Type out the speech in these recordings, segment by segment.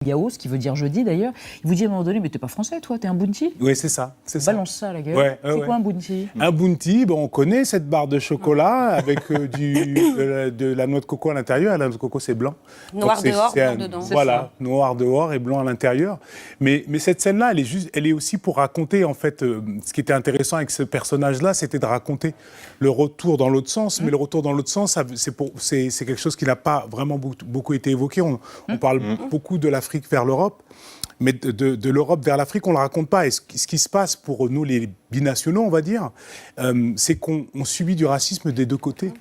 Yao, ce qui veut dire jeudi d'ailleurs. Il vous dit à un moment donné, mais t'es pas français, toi, t'es un bounty. Oui, c'est ça. Balance ça à la gueule. Ouais, c'est quoi un bounty? Un bounty, on connaît cette barre de chocolat avec de la noix de coco à l'intérieur. La noix de coco, c'est blanc. Noir dehors, blanc dedans. Voilà, noir dehors et blanc à l'intérieur. Mais cette scène-là, elle est aussi pour raconter, en fait, ce qui était intéressant avec ce personnage-là, c'était de raconter le retour dans l'autre sens. Mais le retour dans l'autre sens, c'est quelque chose qui n'a pas vraiment beaucoup été évoqué. On parle beaucoup de l'Afrique vers l'Europe. Mais de l'Europe vers l'Afrique, on ne le raconte pas. Et ce qui se passe pour nous, les binationaux, on va dire, c'est qu'on subit du racisme des deux côtés.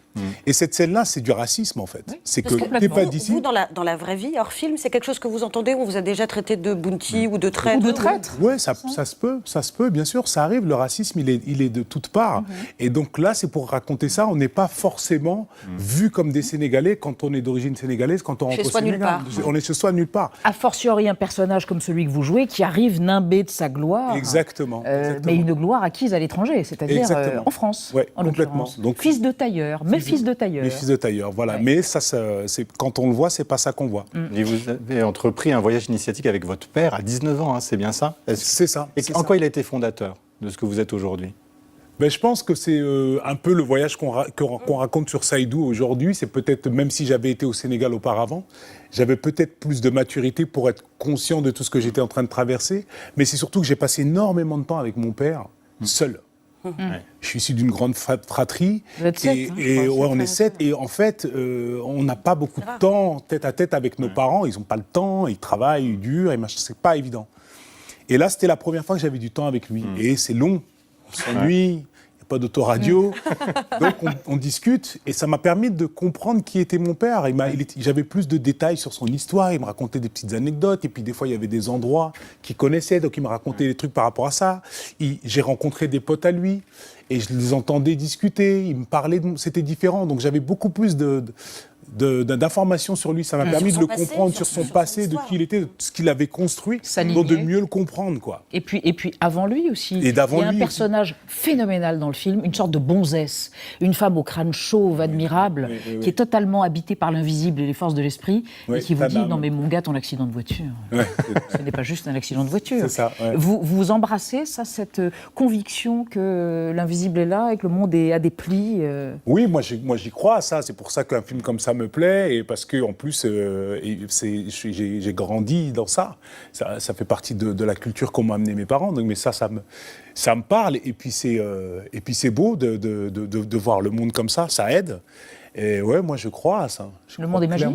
Et cette scène-là, c'est du racisme, en fait. Oui, c'est que t'es pas d'ici. Vous, dans la vraie vie, hors film, c'est quelque chose que vous entendez? On vous a déjà traité de bounty ou de traître? Ou de traître? Oui, ça se peut, bien sûr. Ça arrive, le racisme, il est de toutes parts. Et donc là, c'est pour raconter ça. On n'est pas forcément vu comme des Sénégalais quand on est d'origine sénégalaise, quand on rentre au Sénégal. On est chez soi nulle part. A fortiori, un personnage comme celui que vous jouez, qui arrive nimbé de sa gloire. Exactement. Mais une gloire acquise à l'étranger, c'est-à-dire en France, ouais, en complètement. Donc, fils de tailleur, mais fils de tailleur. Mais fils de tailleur, voilà. Ouais. Mais ça, c'est, quand on le voit, c'est pas ça qu'on voit. Et vous avez entrepris un voyage initiatique avec votre père à 19 ans, hein, c'est bien ça? C'est ça. Et en quoi il a été fondateur de ce que vous êtes aujourd'hui? Ben, je pense que c'est un peu le voyage qu'on raconte sur Saïdou aujourd'hui. C'est peut-être, même si j'avais été au Sénégal auparavant, j'avais peut-être plus de maturité pour être conscient de tout ce que j'étais en train de traverser. Mais c'est surtout que j'ai passé énormément de temps avec mon père, seul. Je suis issu d'une grande fratrie. Vous êtes 7, et ouais, on est 7. Et en fait, on n'a pas beaucoup de temps tête à tête avec nos parents. Ils n'ont pas le temps, ils travaillent, ils durent, et c'est pas évident. Et là, c'était la première fois que j'avais du temps avec lui. Et c'est long. On s'ennuie, il n'y a pas d'autoradio. Donc on discute et ça m'a permis de comprendre qui était mon père. J'avais plus de détails sur son histoire, il me racontait des petites anecdotes et puis des fois il y avait des endroits qu'il connaissait, donc il me racontait des trucs par rapport à ça. J'ai rencontré des potes à lui et je les entendais discuter, il me parlait, c'était différent. Donc j'avais beaucoup plus d'informations sur lui. Ça m'a permis de le comprendre sur son passé, de qui il était, de ce qu'il avait construit, donc de mieux le comprendre, quoi. Et puis avant lui aussi, il y a un personnage phénoménal dans le film, une sorte de bonzesse, une femme au crâne chauve, admirable, qui est totalement habitée par l'invisible et les forces de l'esprit, et qui vous dit « Non mais mon gars, ton accident de voiture, ce n'est pas juste un accident de voiture. » C'est ça, ouais. Vous embrassez ça, cette conviction que l'invisible est là et que le monde a des plis Oui, moi j'y crois à ça. C'est pour ça qu'un film comme ça me plaît et parce que en plus j'ai grandi dans ça. Ça fait partie de la culture qu'ont amené mes parents. Donc, mais ça me parle et puis c'est beau de voir le monde comme ça. Ça aide. Et ouais, moi je crois à ça. Le monde est magique.